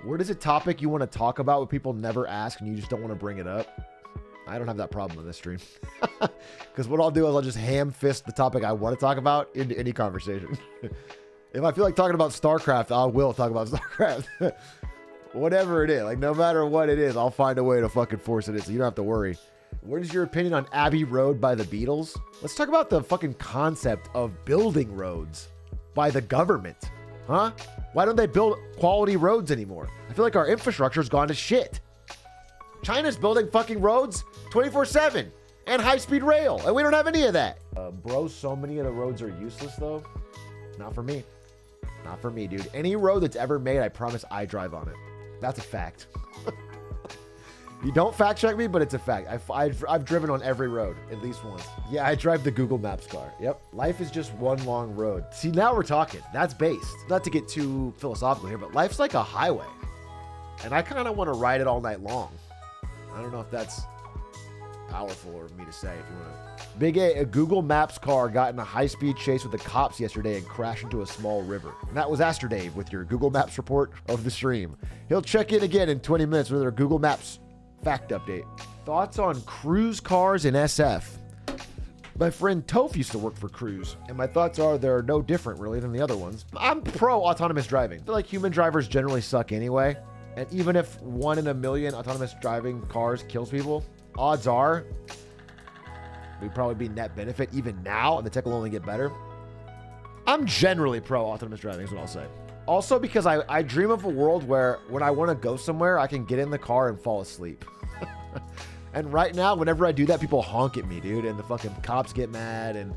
What is a topic you want to talk about but people never ask and you just don't want to bring it up? I don't have that problem in this stream. Because what I'll do is I'll just ham fist the topic I want to talk about into any conversation. If I feel like talking about StarCraft, I will talk about StarCraft. Whatever it is, like no matter what it is, I'll find a way to fucking force it in, so you don't have to worry. What is your opinion on Abbey Road by the Beatles? Let's talk about the fucking concept of building roads by the government. Huh? Why don't they build quality roads anymore? I feel like our infrastructure's gone to shit. China's building fucking roads 24/7 and high-speed rail, and we don't have any of that. Bro, so many of the roads are useless though. Not for me. Not for me, dude. Any road that's ever made, I promise I drive on it. That's a fact. You don't fact check me, but it's a fact. I've driven on every road at least once. Yeah, I drive the Google Maps car. Yep. Life is just one long road. See, now we're talking. That's based. Not to get too philosophical here, but life's like a highway. And I kind of want to ride it all night long. I don't know if that's powerful of me to say. If you want to. Big A Google Maps car got in a high-speed chase with the cops yesterday and crashed into a small river. And that was Aster Dave with your Google Maps report of the stream. He'll check in again in 20 minutes with our Google Maps fact update. Thoughts on cruise cars in SF? My friend Toph used to work for Cruise, and my thoughts are they're no different really than the other ones. I'm pro autonomous driving. I feel like human drivers generally suck anyway, and even if 1 in a million autonomous driving cars kills people, odds are we'd probably be net benefit even now, and the tech will only get better. I'm generally pro autonomous driving is what I'll say. Also because I dream of a world where when I want to go somewhere, I can get in the car and fall asleep. And right now, whenever I do that, people honk at me, dude, and the fucking cops get mad, and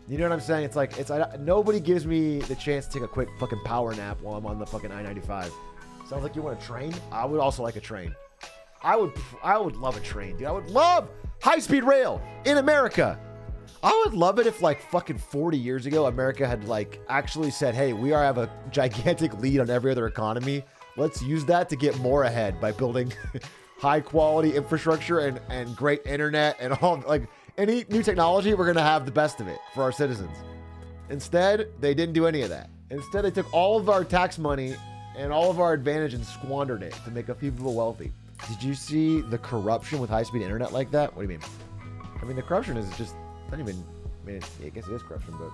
you know what I'm saying? It's like, nobody gives me the chance to take a quick fucking power nap while I'm on the fucking I-95. Sounds like you want a train? I would also like a train. I would love a train, dude. I would love high-speed rail in America. I would love it if like fucking 40 years ago, America had like actually said, hey, we have a gigantic lead on every other economy. Let's use that to get more ahead by building high quality infrastructure and great internet and all, like any new technology, we're going to have the best of it for our citizens. Instead, they didn't do any of that. Instead, they took all of our tax money and all of our advantage and squandered it to make a few people wealthy. Did you see the corruption with high-speed internet like that? What do you mean? I mean, the corruption is just, not even, I mean, I guess it is corruption, but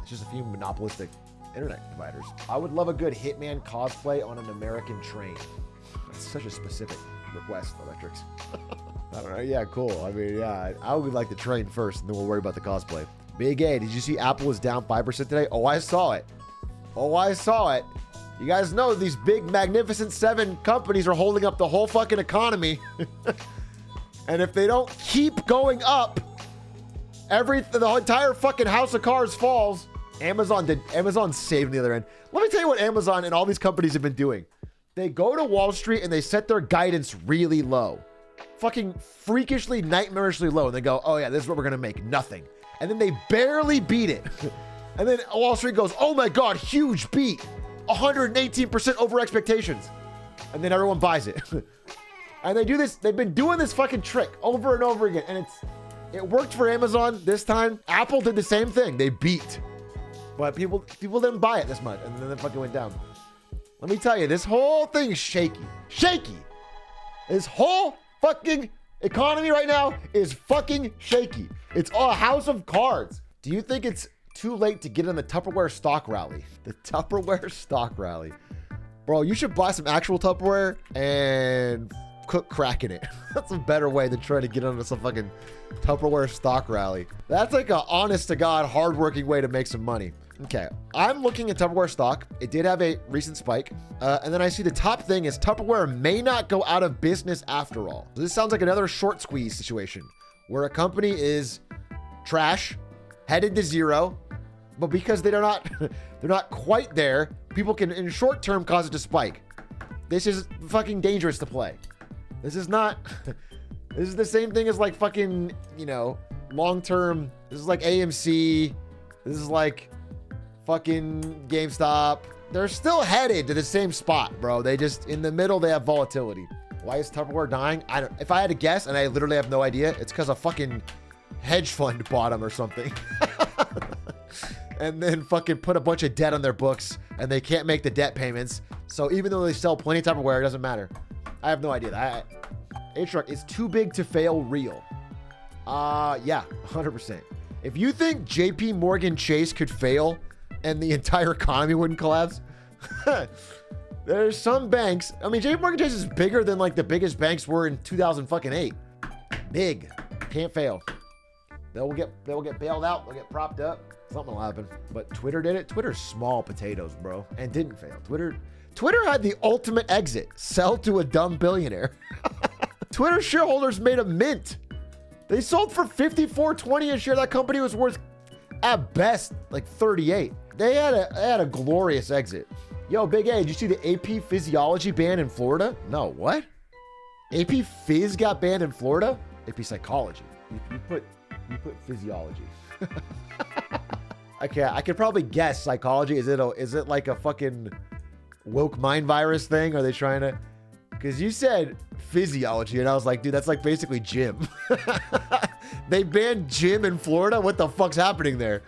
it's just a few monopolistic internet providers. I would love a good Hitman cosplay on an American train. That's such a specific request, Electrics. I don't know. Yeah, cool. I mean, yeah, I would like the train first, and then we'll worry about the cosplay. Big A, did you see Apple was down 5% today? Oh, I saw it. Oh, I saw it. You guys know these big Magnificent Seven companies are holding up the whole fucking economy. And if they don't keep going up, the entire fucking house of cards falls. Amazon saved the other end. Let me tell you what Amazon and all these companies have been doing. They go to Wall Street and they set their guidance really low. Fucking freakishly, nightmarishly low. And they go, oh yeah, this is what we're going to make. Nothing. And then they barely beat it. And then Wall Street goes, oh my God, huge beat. 118% over expectations. And then everyone buys it. And they do this. They've been doing this fucking trick over and over again. And it worked for Amazon this time. Apple did the same thing. They beat. But people didn't buy it this much. And then it fucking went down. Let me tell you, this whole thing is shaky. Shaky. This whole fucking economy right now is fucking shaky. It's a house of cards. Do you think it's too late to get in the Tupperware stock rally? The Tupperware stock rally. Bro, you should buy some actual Tupperware and cook crack in it. That's a better way than trying to get into some fucking Tupperware stock rally. That's like a honest to God, hardworking way to make some money. Okay, I'm looking at Tupperware stock. It did have a recent spike. And then I see the top thing is Tupperware may not go out of business after all. So this sounds like another short squeeze situation where a company is trash, headed to zero, but because they're not quite there, people can in short term cause it to spike. This is fucking dangerous to play. This is not, this is the same thing as like fucking, you know, long term. This is like AMC. This is like fucking GameStop. They're still headed to the same spot, bro. They just, in the middle, they have volatility. Why is Tupperware dying? If I had to guess, and I literally have no idea, it's because a fucking hedge fund bought them or something. And then fucking put a bunch of debt on their books and they can't make the debt payments. So even though they sell plenty of Tupperware, it doesn't matter. I have no idea. H-Truck is too big to fail real. Yeah, 100%. If you think JP Morgan Chase could fail and the entire economy wouldn't collapse, there's some banks. I mean, JP Morgan Chase is bigger than like the biggest banks were in 2008. Big. Can't fail. They'll get bailed out. They'll get propped up. Something will happen. But Twitter did it. Twitter's small potatoes, bro, and didn't fail. Twitter had the ultimate exit. Sell to a dumb billionaire. Twitter shareholders made a mint. They sold for $54.20 a share. That company was worth, at best, like 38. They had a glorious exit. Yo, Big A, did you see the AP Physiology ban in Florida? No, what? AP Phys got banned in Florida? AP Psychology. You put physiology. I could probably guess psychology. Is it like a fucking woke mind virus thing? Are they trying to? Because you said physiology, and I was like, dude, that's like basically gym. They banned gym in Florida? What the fuck's happening there?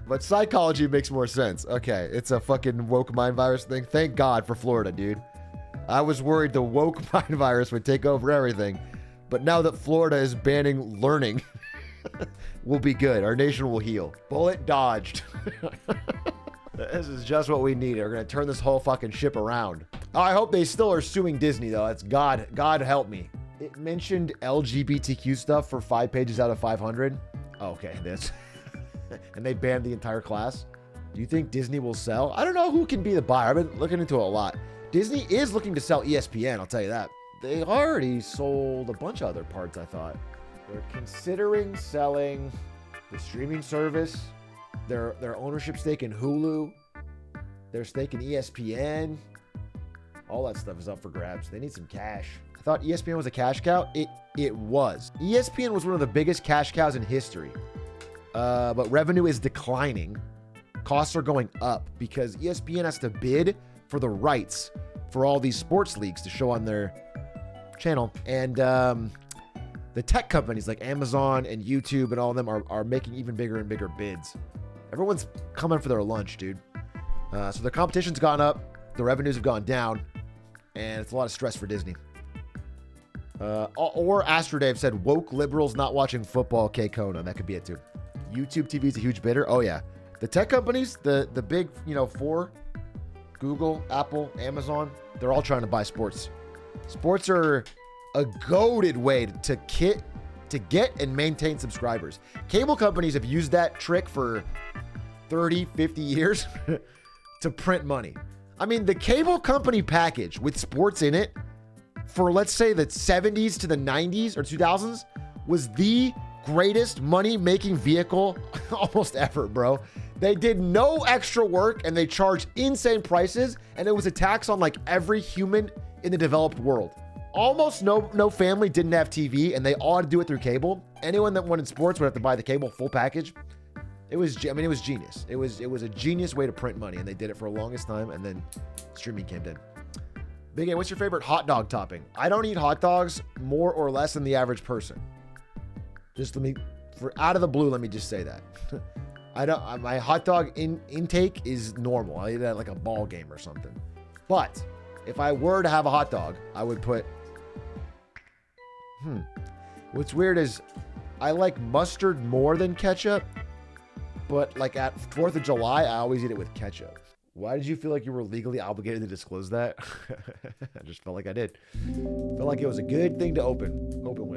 But psychology makes more sense. Okay, it's a fucking woke mind virus thing. Thank God for Florida, dude. I was worried the woke mind virus would take over everything. But now that Florida is banning learning, we'll be good. Our nation will heal. Bullet dodged. This is just what we need. We're going to turn this whole fucking ship around. Oh, I hope they still are suing Disney, though. That's God help me. It mentioned LGBTQ stuff for 5 pages out of 500. Oh, okay, this. And they banned the entire class. Do you think Disney will sell? I don't know who can be the buyer. I've been looking into it a lot. Disney is looking to sell ESPN, I'll tell you that. They already sold a bunch of other parts, I thought. They're considering selling the streaming service, their ownership stake in Hulu, their stake in ESPN. All that stuff is up for grabs. They need some cash. I thought ESPN was a cash cow. It was. ESPN was one of the biggest cash cows in history. But revenue is declining. Costs are going up because ESPN has to bid for the rights for all these sports leagues to show on their channel. And the tech companies like Amazon and YouTube and all of them are making even bigger and bigger bids. Everyone's coming for their lunch, dude. So the competition's gone up, the revenues have gone down, and it's a lot of stress for Disney. Or Astrodave said, woke liberals not watching football, K-Kona. That could be it too. YouTube TV is a huge bidder. Oh yeah. The tech companies, the big, four, Google, Apple, Amazon, they're all trying to buy sports. Sports are a goated way to get and maintain subscribers. Cable companies have used that trick for 30, 50 years to print money. I mean, the cable company package with sports in it for, let's say, the 70s to the 90s or 2000s was the greatest money-making vehicle almost ever, bro. They did no extra work and they charged insane prices, and it was a tax on like every human in the developed world. Almost no family didn't have TV, and they all had to do it through cable. Anyone that wanted sports would have to buy the cable full package. It was genius. It was a genius way to print money, and they did it for the longest time, and then streaming came in. Big A, what's your favorite hot dog topping? I don't eat hot dogs more or less than the average person. Just out of the blue, let me just say that. My hot dog intake is normal. I eat it at like a ball game or something. But if I were to have a hot dog, I would put, what's weird is I like mustard more than ketchup, but like at 4th of July, I always eat it with ketchup. Why did you feel like you were legally obligated to disclose that? I just felt like I did. Felt like it was a good thing to open with.